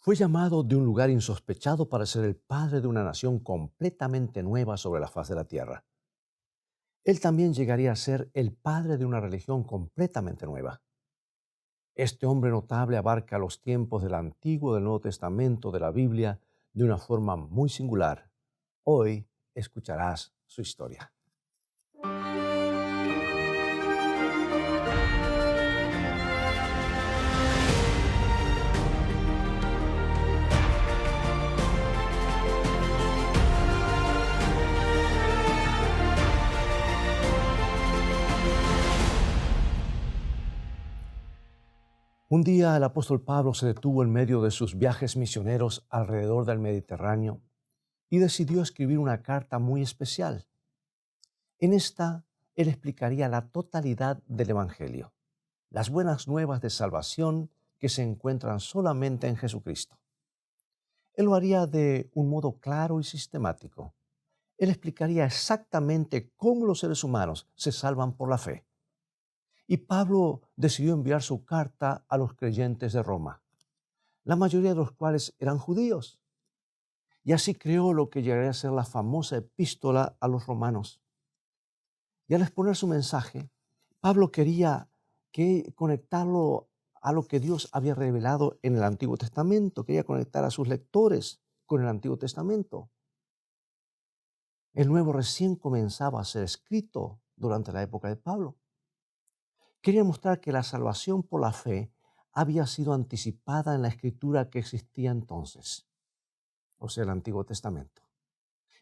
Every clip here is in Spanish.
Fue llamado de un lugar insospechado para ser el padre de una nación completamente nueva sobre la faz de la tierra. Él también llegaría a ser el padre de una religión completamente nueva. Este hombre notable abarca los tiempos del Antiguo y del Nuevo Testamento de la Biblia de una forma muy singular. Hoy escucharás su historia. Un día el apóstol Pablo se detuvo en medio de sus viajes misioneros alrededor del Mediterráneo y decidió escribir una carta muy especial. En esta, él explicaría la totalidad del Evangelio, las buenas nuevas de salvación que se encuentran solamente en Jesucristo. Él lo haría de un modo claro y sistemático. Él explicaría exactamente cómo los seres humanos se salvan por la fe. Y Pablo decidió enviar su carta a los creyentes de Roma, la mayoría de los cuales eran judíos. Y así creó lo que llegaría a ser la famosa epístola a los romanos. Y al exponer su mensaje, Pablo quería conectarlo a lo que Dios había revelado en el Antiguo Testamento. Quería conectar a sus lectores con el Antiguo Testamento. El Nuevo recién comenzaba a ser escrito durante la época de Pablo. Quería mostrar que la salvación por la fe había sido anticipada en la escritura que existía entonces, o sea, el Antiguo Testamento.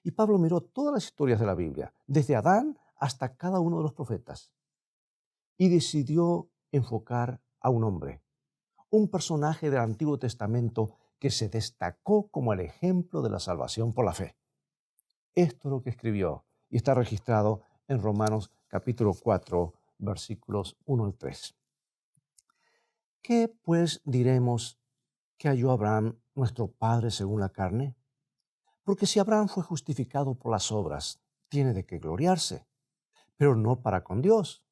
Y Pablo miró todas las historias de la Biblia, desde Adán hasta cada uno de los profetas, y decidió enfocar a un hombre, un personaje del Antiguo Testamento que se destacó como el ejemplo de la salvación por la fe. Esto es lo que escribió y está registrado en Romanos capítulo 4, versículos 1 al 3. ¿Qué pues diremos que halló Abraham, nuestro padre según la carne? Porque si Abraham fue justificado por las obras, tiene de qué gloriarse, pero no para con Dios.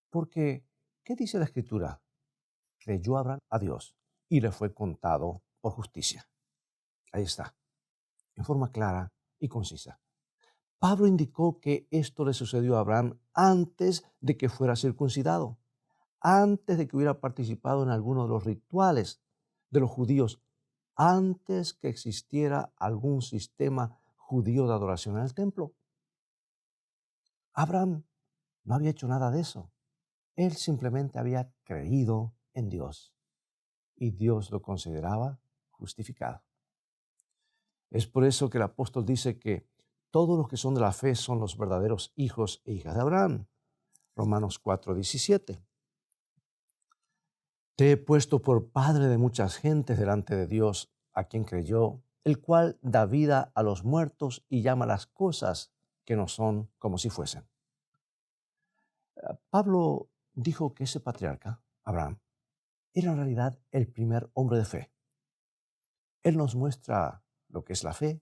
Porque, ¿qué dice la Escritura? Creyó Abraham a Dios y le fue contado por justicia. Ahí está, en forma clara y concisa. Pablo indicó que esto le sucedió a Abraham antes de que fuera circuncidado, antes de que hubiera participado en alguno de los rituales de los judíos, antes que existiera algún sistema judío de adoración en el templo. Abraham no había hecho nada de eso. Él simplemente había creído en Dios y Dios lo consideraba justificado. Es por eso que el apóstol dice que todos los que son de la fe son los verdaderos hijos e hijas de Abraham. Romanos 4:17. Te he puesto por padre de muchas gentes delante de Dios, a quien creyó, el cual da vida a los muertos y llama las cosas que no son como si fuesen. Pablo dijo que ese patriarca, Abraham, era en realidad el primer hombre de fe. Él nos muestra lo que es la fe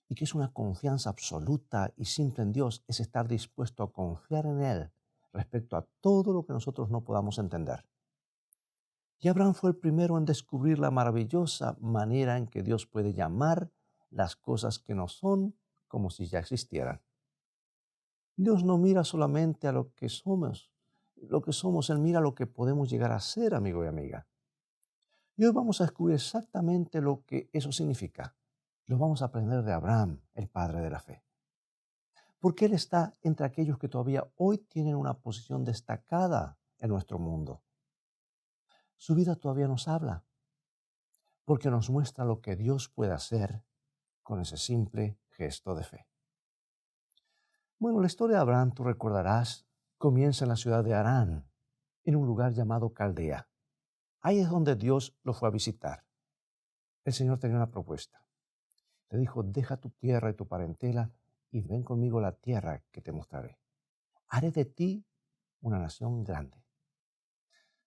y que es una confianza absoluta y simple en Dios, es estar dispuesto a confiar en Él respecto a todo lo que nosotros no podamos entender. Y Abraham fue el primero en descubrir la maravillosa manera en que Dios puede llamar las cosas que no son como si ya existieran. Dios no mira solamente a lo que somos, Él mira lo que podemos llegar a ser, amigo y amiga. Y hoy vamos a descubrir exactamente lo que eso significa. Lo vamos a aprender de Abraham, el padre de la fe. Porque Él está entre aquellos que todavía hoy tienen una posición destacada en nuestro mundo. Su vida todavía nos habla, porque nos muestra lo que Dios puede hacer con ese simple gesto de fe. Bueno, la historia de Abraham, tú recordarás, comienza en la ciudad de Harán, en un lugar llamado Caldea. Ahí es donde Dios lo fue a visitar. El Señor tenía una propuesta. Le dijo, deja tu tierra y tu parentela y ven conmigo a la tierra que te mostraré. Haré de ti una nación grande.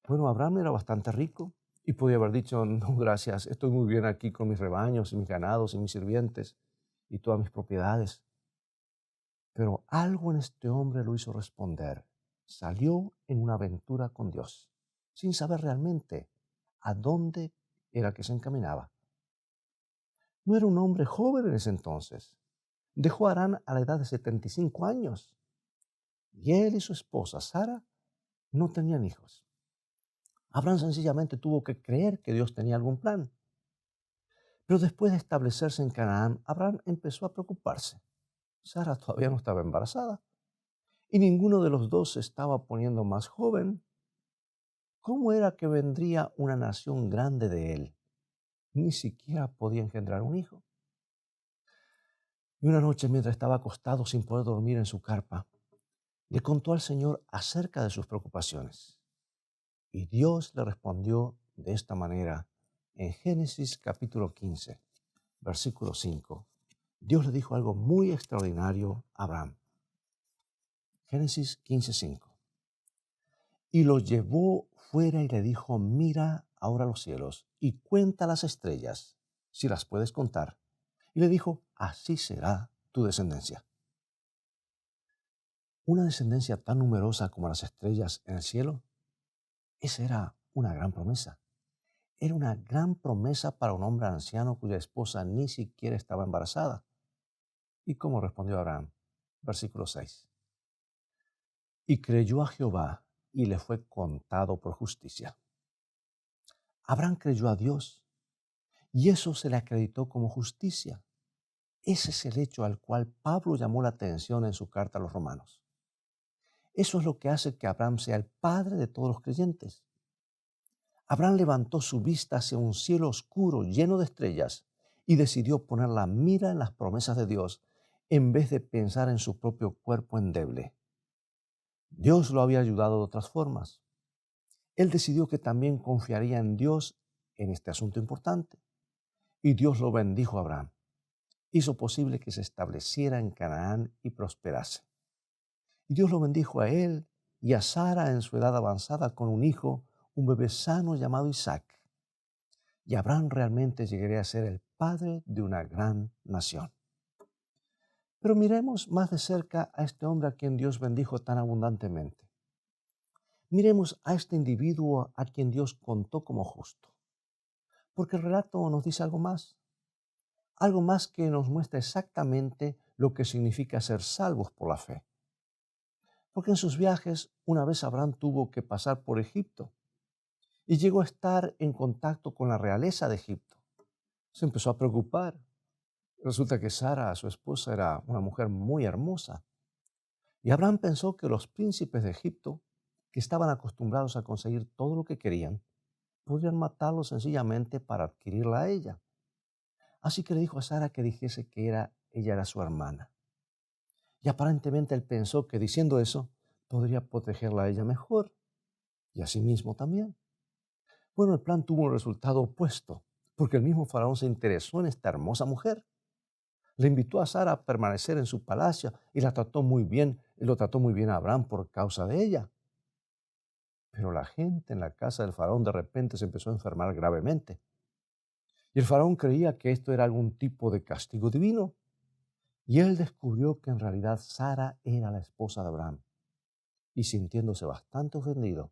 Bueno, Abraham era bastante rico y podía haber dicho, no, gracias, estoy muy bien aquí con mis rebaños y mis ganados y mis sirvientes y todas mis propiedades. Pero algo en este hombre lo hizo responder. Salió en una aventura con Dios, sin saber realmente a dónde era que se encaminaba. No era un hombre joven en ese entonces. Dejó a Harán a la edad de 75 años. Y él y su esposa, Sara, no tenían hijos. Abraham sencillamente tuvo que creer que Dios tenía algún plan. Pero después de establecerse en Canaán, Abraham empezó a preocuparse. Sara todavía no estaba embarazada y ninguno de los dos se estaba poniendo más joven. ¿Cómo era que vendría una nación grande de él? Ni siquiera podía engendrar un hijo. Y una noche, mientras estaba acostado sin poder dormir en su carpa, le contó al Señor acerca de sus preocupaciones. Y Dios le respondió de esta manera en Génesis capítulo 15, versículo 5. Dios le dijo algo muy extraordinario a Abraham. Génesis 15, 5. Y lo llevó fuera y le dijo, mira ahora los cielos y cuenta las estrellas, si las puedes contar. Y le dijo, así será tu descendencia. Una descendencia tan numerosa como las estrellas en el cielo, esa era una gran promesa. Era una gran promesa para un hombre anciano cuya esposa ni siquiera estaba embarazada. ¿Y cómo respondió Abraham? Versículo 6. Y creyó a Jehová y le fue contado por justicia. Abraham creyó a Dios y eso se le acreditó como justicia. Ese es el hecho al cual Pablo llamó la atención en su carta a los romanos. Eso es lo que hace que Abraham sea el padre de todos los creyentes. Abraham levantó su vista hacia un cielo oscuro lleno de estrellas y decidió poner la mira en las promesas de Dios en vez de pensar en su propio cuerpo endeble. Dios lo había ayudado de otras formas. Él decidió que también confiaría en Dios en este asunto importante. Y Dios lo bendijo a Abraham. Hizo posible que se estableciera en Canaán y prosperase. Y Dios lo bendijo a él y a Sara en su edad avanzada con un hijo, un bebé sano llamado Isaac. Y Abraham realmente llegaría a ser el padre de una gran nación. Pero miremos más de cerca a este hombre a quien Dios bendijo tan abundantemente. Miremos a este individuo a quien Dios contó como justo. Porque el relato nos dice algo más que nos muestra exactamente lo que significa ser salvos por la fe. Porque en sus viajes, una vez Abraham tuvo que pasar por Egipto y llegó a estar en contacto con la realeza de Egipto. Se empezó a preocupar. Resulta que Sara, su esposa, era una mujer muy hermosa. Y Abraham pensó que los príncipes de Egipto, que estaban acostumbrados a conseguir todo lo que querían, podrían matarlo sencillamente para adquirirla a ella. Así que le dijo a Sara que dijese que ella era su hermana. Y aparentemente él pensó que diciendo eso podría protegerla a ella mejor y a sí mismo también. Bueno, el plan tuvo un resultado opuesto, porque el mismo faraón se interesó en esta hermosa mujer. Le invitó a Sara a permanecer en su palacio y la trató muy bien, y lo trató muy bien a Abraham por causa de ella. Pero la gente en la casa del faraón de repente se empezó a enfermar gravemente. Y el faraón creía que esto era algún tipo de castigo divino. Y él descubrió que en realidad Sara era la esposa de Abraham. Y sintiéndose bastante ofendido,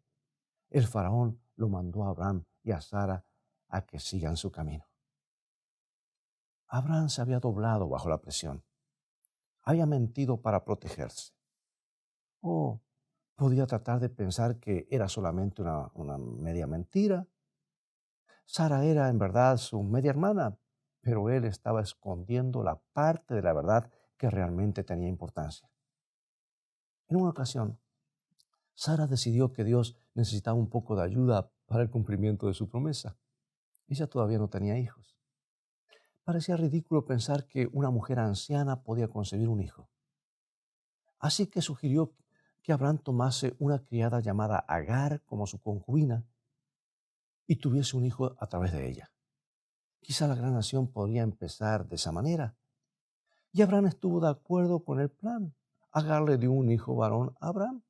el faraón lo mandó a Abraham y a Sara a que sigan su camino. Abraham se había doblado bajo la presión. Había mentido para protegerse. O podía tratar de pensar que era solamente una media mentira. Sara era en verdad su media hermana, pero él estaba escondiendo la parte de la verdad que realmente tenía importancia. En una ocasión, Sara decidió que Dios necesitaba un poco de ayuda para el cumplimiento de su promesa. Ella todavía no tenía hijos. Parecía ridículo pensar que una mujer anciana podía concebir un hijo. Así que sugirió que Abraham tomase una criada llamada Agar como su concubina y tuviese un hijo a través de ella. Quizá la gran nación podría empezar de esa manera. Y Abraham estuvo de acuerdo con el plan. Agar le dio un hijo varón a Abraham.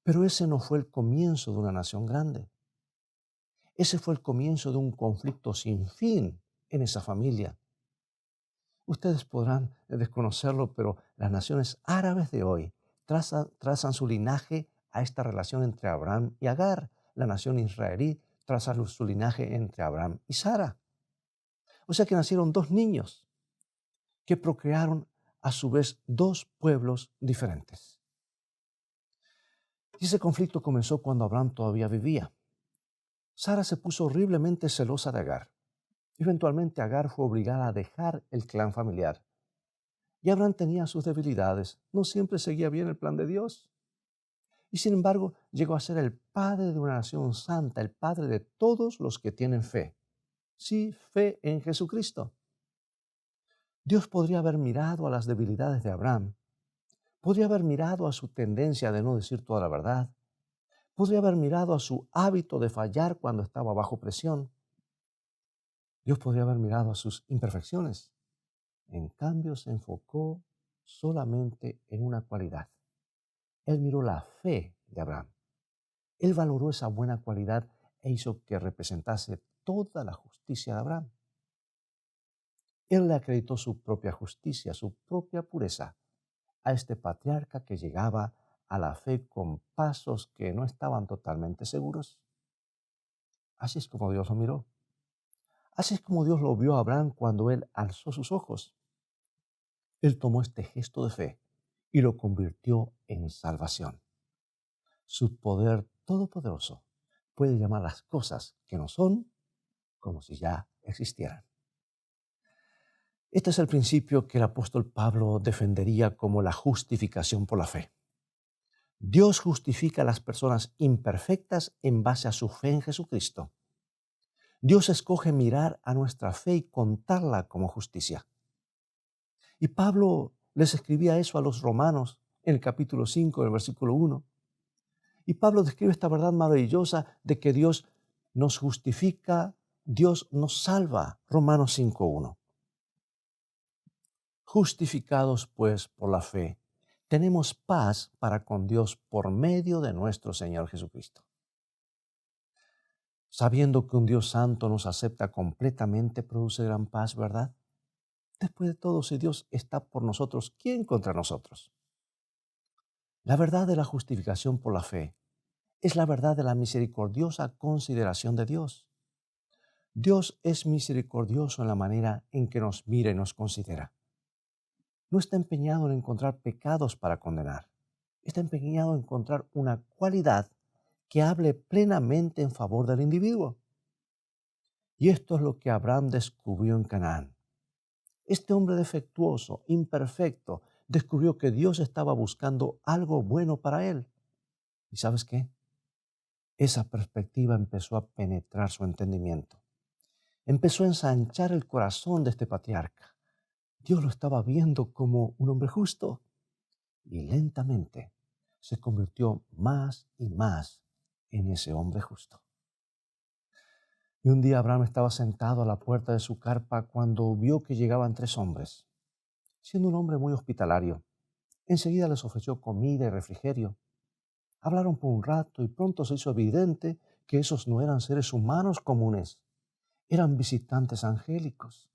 Pero ese no fue el comienzo de una nación grande. Ese fue el comienzo de un conflicto sin fin en esa familia. Ustedes podrán desconocerlo, pero las naciones árabes de hoy trazan su linaje a esta relación entre Abraham y Agar. La nación israelí traza su linaje entre Abraham y Sara. O sea que nacieron dos niños que procrearon a su vez dos pueblos diferentes. Y ese conflicto comenzó cuando Abraham todavía vivía. Sara se puso horriblemente celosa de Agar. Eventualmente Agar fue obligada a dejar el clan familiar. Y Abraham tenía sus debilidades, no siempre seguía bien el plan de Dios. Y sin embargo llegó a ser el padre de una nación santa, el padre de todos los que tienen fe. Sí, fe en Jesucristo. Dios podría haber mirado a las debilidades de Abraham, podría haber mirado a su tendencia de no decir toda la verdad, podría haber mirado a su hábito de fallar cuando estaba bajo presión. Dios podría haber mirado a sus imperfecciones. En cambio, se enfocó solamente en una cualidad. Él miró la fe de Abraham. Él valoró esa buena cualidad e hizo que representase toda la justicia de Abraham. Él le acreditó su propia justicia, su propia pureza a este patriarca que llegaba a la fe con pasos que no estaban totalmente seguros. Así es como Dios lo miró. Así es como Dios lo vio a Abraham cuando él alzó sus ojos. Él tomó este gesto de fe y lo convirtió en salvación. Su poder todopoderoso puede llamar las cosas que no son como si ya existieran. Este es el principio que el apóstol Pablo defendería como la justificación por la fe. Dios justifica a las personas imperfectas en base a su fe en Jesucristo. Dios escoge mirar a nuestra fe y contarla como justicia. Y Pablo les escribía eso a los romanos en el capítulo 5, del versículo 1. Y Pablo describe esta verdad maravillosa de que Dios nos justifica, Dios nos salva. Romanos 5:1. Justificados pues por la fe, tenemos paz para con Dios por medio de nuestro Señor Jesucristo. Sabiendo que un Dios santo nos acepta completamente produce gran paz, ¿verdad? Después de todo, si Dios está por nosotros, ¿quién contra nosotros? La verdad de la justificación por la fe es la verdad de la misericordiosa consideración de Dios. Dios es misericordioso en la manera en que nos mira y nos considera. No está empeñado en encontrar pecados para condenar. Está empeñado en encontrar una cualidad que hable plenamente en favor del individuo. Y esto es lo que Abraham descubrió en Canaán. Este hombre defectuoso, imperfecto, descubrió que Dios estaba buscando algo bueno para él. ¿Y sabes qué? Esa perspectiva empezó a penetrar su entendimiento. Empezó a ensanchar el corazón de este patriarca. Dios lo estaba viendo como un hombre justo y lentamente se convirtió más y más en ese hombre justo. Y un día Abraham estaba sentado a la puerta de su carpa cuando vio que llegaban tres hombres. Siendo un hombre muy hospitalario, enseguida les ofreció comida y refrigerio. Hablaron por un rato y pronto se hizo evidente que esos no eran seres humanos comunes, eran visitantes angélicos.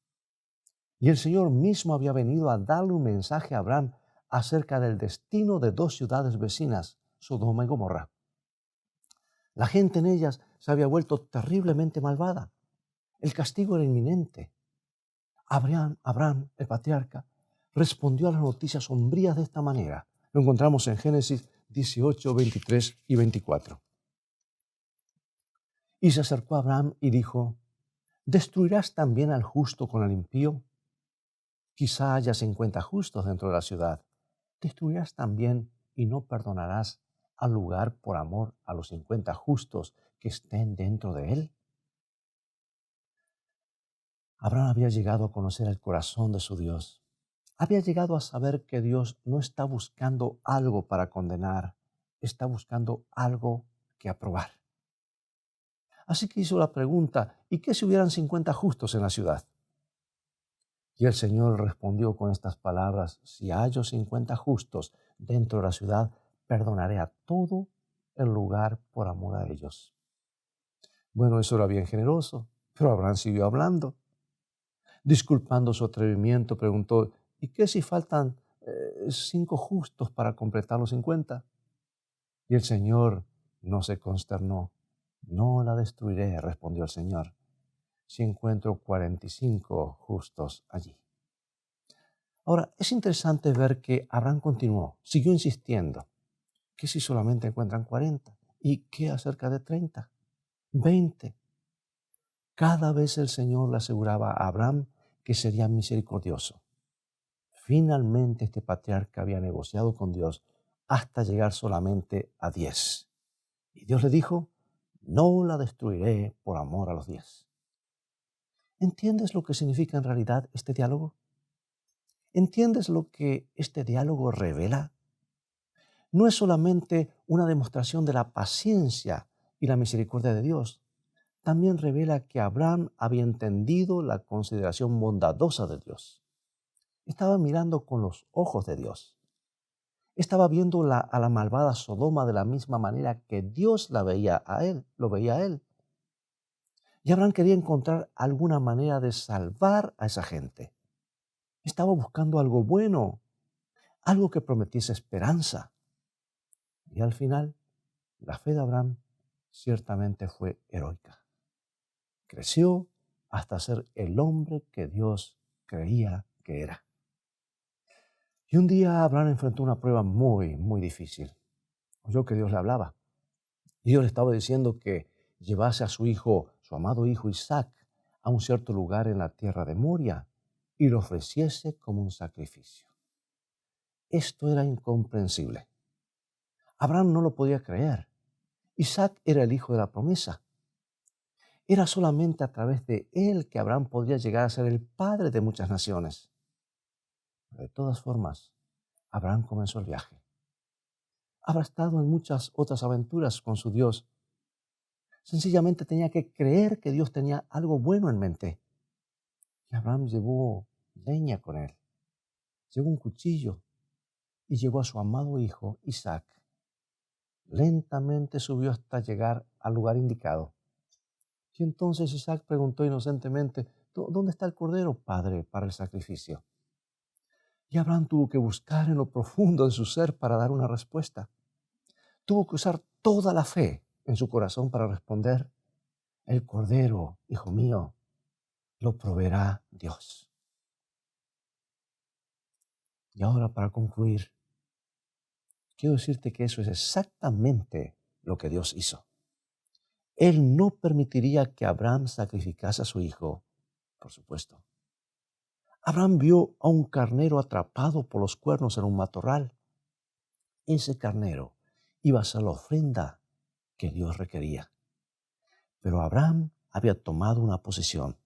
Y el Señor mismo había venido a darle un mensaje a Abraham acerca del destino de dos ciudades vecinas, Sodoma y Gomorra. La gente en ellas se había vuelto terriblemente malvada. El castigo era inminente. Abraham, el patriarca, respondió a las noticias sombrías de esta manera. Lo encontramos en Génesis 18, 23 y 24. Y se acercó a Abraham y dijo: ¿destruirás también al justo con el impío? Quizá haya 50 justos dentro de la ciudad. ¿Destruirás también y no perdonarás al lugar por amor a los 50 justos que estén dentro de él? Abraham había llegado a conocer el corazón de su Dios. Había llegado a saber que Dios no está buscando algo para condenar, está buscando algo que aprobar. Así que hizo la pregunta: ¿y qué si hubieran 50 justos en la ciudad? Y el Señor respondió con estas palabras: si hallo 50 justos dentro de la ciudad, perdonaré a todo el lugar por amor a ellos. Bueno, eso era bien generoso, pero Abraham siguió hablando. Disculpando su atrevimiento, preguntó: ¿y qué si faltan 5 justos para completar los 50? Y el Señor no se consternó. No la destruiré, respondió el Señor, si encuentro 45 justos allí. Ahora, es interesante ver que Abraham continuó, siguió insistiendo. ¿Qué si solamente encuentran 40? ¿Y qué acerca de 30? 20. Cada vez el Señor le aseguraba a Abraham que sería misericordioso. Finalmente este patriarca había negociado con Dios hasta llegar solamente a 10. Y Dios le dijo, no la destruiré por amor a los 10. ¿Entiendes lo que significa en realidad este diálogo? ¿Entiendes lo que este diálogo revela? No es solamente una demostración de la paciencia y la misericordia de Dios. También revela que Abraham había entendido la consideración bondadosa de Dios. Estaba mirando con los ojos de Dios. Estaba viendo a la malvada Sodoma de la misma manera que Dios la veía a él, lo veía a él. Y Abraham quería encontrar alguna manera de salvar a esa gente. Estaba buscando algo bueno, algo que prometiese esperanza. Y al final, la fe de Abraham ciertamente fue heroica. Creció hasta ser el hombre que Dios creía que era. Y un día Abraham enfrentó una prueba muy, muy difícil. Oyó que Dios le hablaba. Y Dios le estaba diciendo que llevase a su hijo, su amado hijo Isaac, a un cierto lugar en la tierra de Moria y lo ofreciese como un sacrificio. Esto era incomprensible. Abraham no lo podía creer. Isaac era el hijo de la promesa. Era solamente a través de él que Abraham podría llegar a ser el padre de muchas naciones. Pero de todas formas, Abraham comenzó el viaje. Habrá estado en muchas otras aventuras con su Dios. Sencillamente tenía que creer que Dios tenía algo bueno en mente. Y Abraham llevó leña con él. Llevó un cuchillo y llevó a su amado hijo Isaac. Lentamente subió hasta llegar al lugar indicado. Y entonces Isaac preguntó inocentemente, ¿dónde está el cordero, padre, para el sacrificio? Y Abraham tuvo que buscar en lo profundo de su ser para dar una respuesta. Tuvo que usar toda la fe en su corazón para responder, el cordero, hijo mío, lo proveerá Dios. Y ahora, para concluir, quiero decirte que eso es exactamente lo que Dios hizo. Él no permitiría que Abraham sacrificase a su hijo, por supuesto. Abraham vio a un carnero atrapado por los cuernos en un matorral. Ese carnero iba a ser la ofrenda que Dios requería. Pero Abraham había tomado una posición.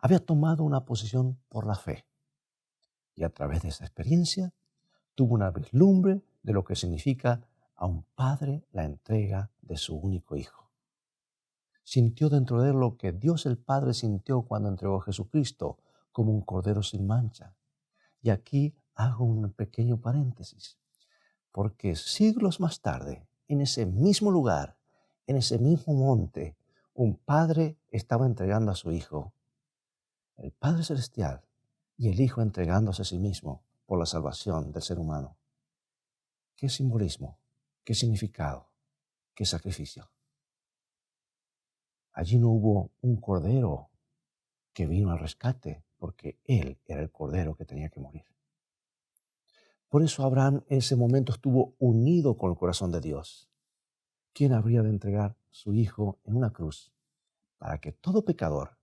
Había tomado una posición por la fe. Y a través de esa experiencia tuvo una vislumbre de lo que significa a un padre la entrega de su único hijo. Sintió dentro de él lo que Dios el Padre sintió cuando entregó a Jesucristo como un cordero sin mancha. Y aquí hago un pequeño paréntesis, porque siglos más tarde, en ese mismo lugar, en ese mismo monte, un padre estaba entregando a su hijo, el Padre Celestial, y el Hijo entregándose a sí mismo por la salvación del ser humano. ¿Qué simbolismo? ¿Qué significado? ¿Qué sacrificio? Allí no hubo un cordero que vino al rescate, porque Él era el cordero que tenía que morir. Por eso Abraham en ese momento estuvo unido con el corazón de Dios. ¿Quién habría de entregar su hijo en una cruz para que todo pecador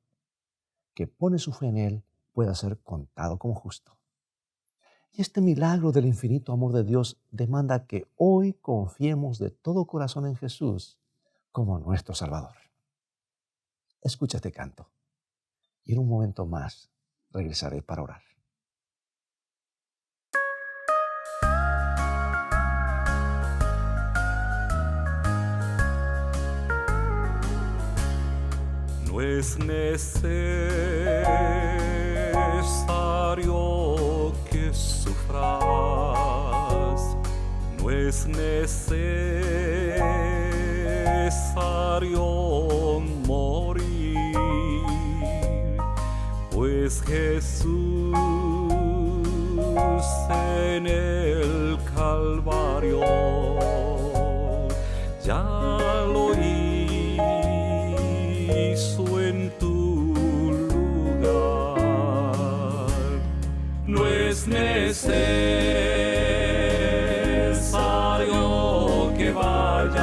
que pone su fe en Él pueda ser contado como justo? Y este milagro del infinito amor de Dios demanda que hoy confiemos de todo corazón en Jesús como nuestro Salvador. Escucha este canto y en un momento más regresaré para orar. No es necesario que sufras, no es necesario morir, pues Jesús en el Calvario ya lo hizo eso en tu lugar. No es necesario que vayas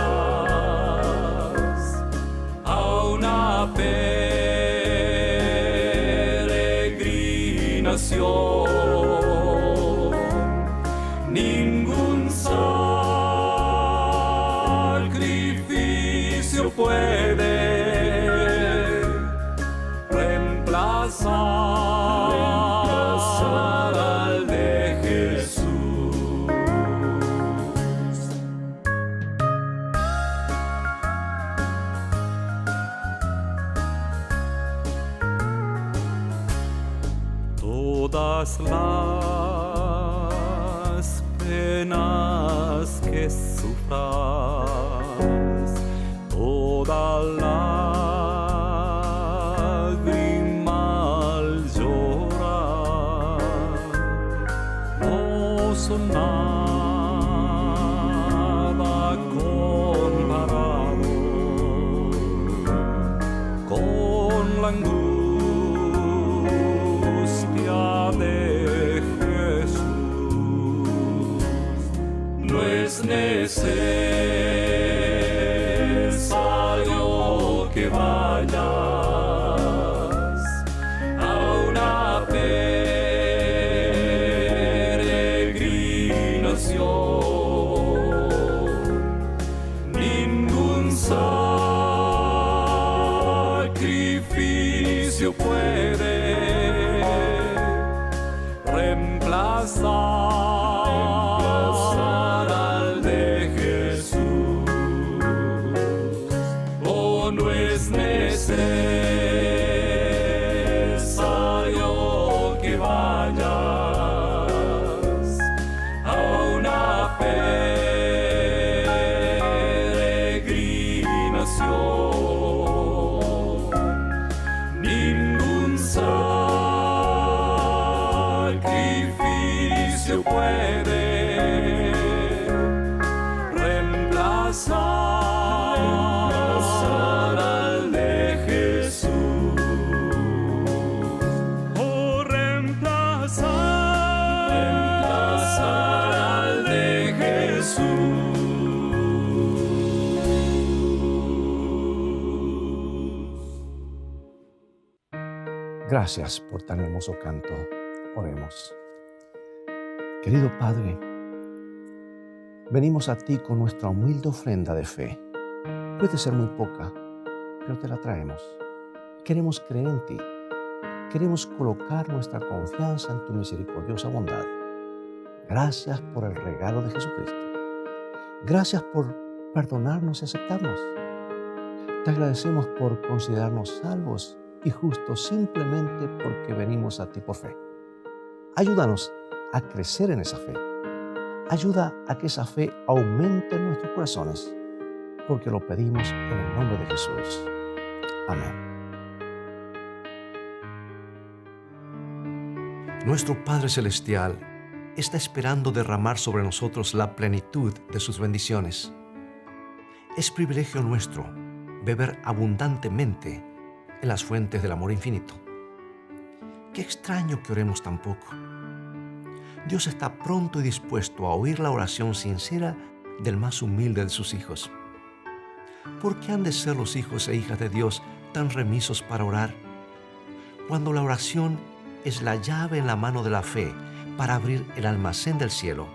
a una peregrinación. Ningún sacrificio puede reemplazar al de Jesús. Todas las penas que sufras, toda lágrima al llorar, no son nada comparado con la angustia de Jesús. No es necesario que vayas a una peregrinación. Ningún sacrificio puede reemplazar al de Jesús. Oh, no es necesario que vayas a una peregrinación. Ningún sacrificio puede reemplazar al de Jesús. Oh, reemplazar al de Jesús. Gracias por tan hermoso canto. Oremos. Querido Padre, venimos a ti con nuestra humilde ofrenda de fe. Puede ser muy poca, pero te la traemos. Queremos creer en ti. Queremos colocar nuestra confianza en tu misericordiosa bondad. Gracias por el regalo de Jesucristo. Gracias por perdonarnos y aceptarnos. Te agradecemos por considerarnos salvos y justos simplemente porque venimos a ti por fe. Ayúdanos a crecer en esa fe. Ayuda a que esa fe aumente en nuestros corazones, porque lo pedimos en el nombre de Jesús. Amén. Nuestro Padre Celestial está esperando derramar sobre nosotros la plenitud de sus bendiciones. Es privilegio nuestro beber abundantemente en las fuentes del amor infinito. Qué extraño que oremos tan poco. Dios está pronto y dispuesto a oír la oración sincera del más humilde de sus hijos. ¿Por qué han de ser los hijos e hijas de Dios tan remisos para orar? Cuando la oración es la llave en la mano de la fe para abrir el almacén del cielo,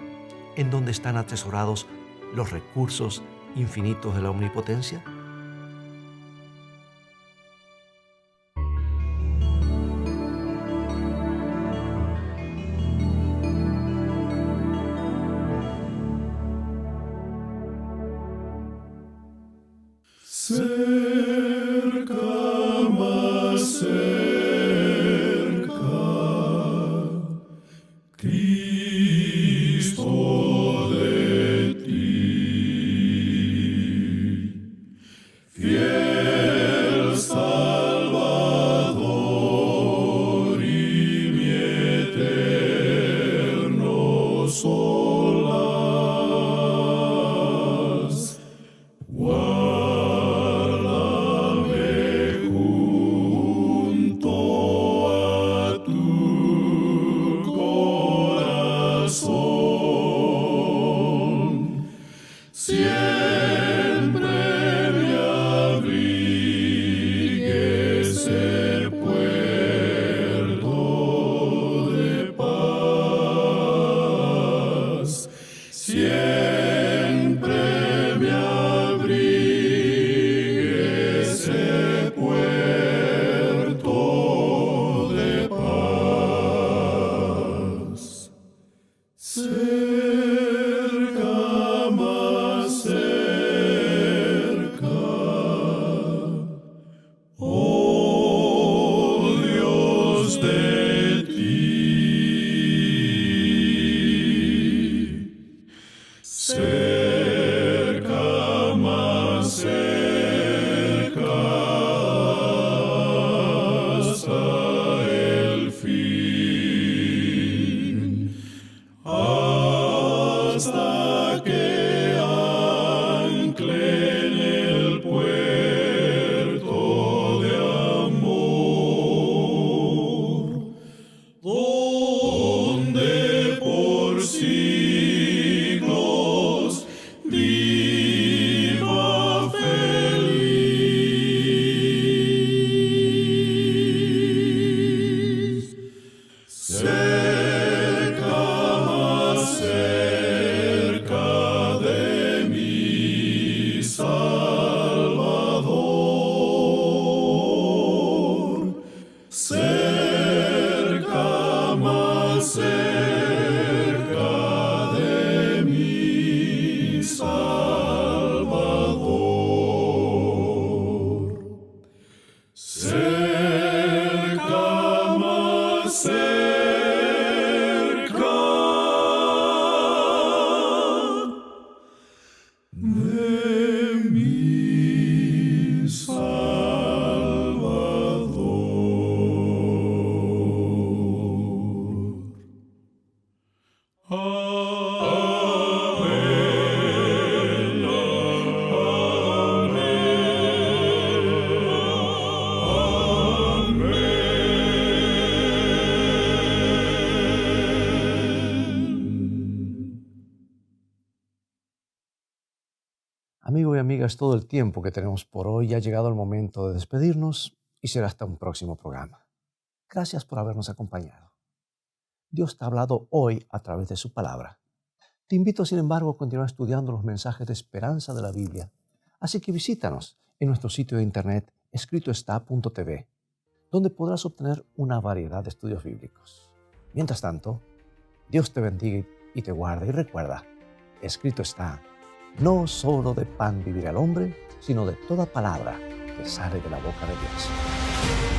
en donde están atesorados los recursos infinitos de la omnipotencia. Cerca, más cerca, Cristo de ti. cerca, más cerca de mi Salvador. Amén, amén. Amigo y amiga, es todo el tiempo que tenemos por hoy. Ya ha llegado el momento de despedirnos y será hasta un próximo programa. Gracias por habernos acompañado. Dios te ha hablado hoy a través de su palabra. Te invito, sin embargo, a continuar estudiando los mensajes de esperanza de la Biblia. Así que visítanos en nuestro sitio de internet escritoestá.tv, donde podrás obtener una variedad de estudios bíblicos. Mientras tanto, Dios te bendiga y te guarde. Y recuerda, escrito está: no solo de pan vivirá el hombre, sino de toda palabra que sale de la boca de Dios.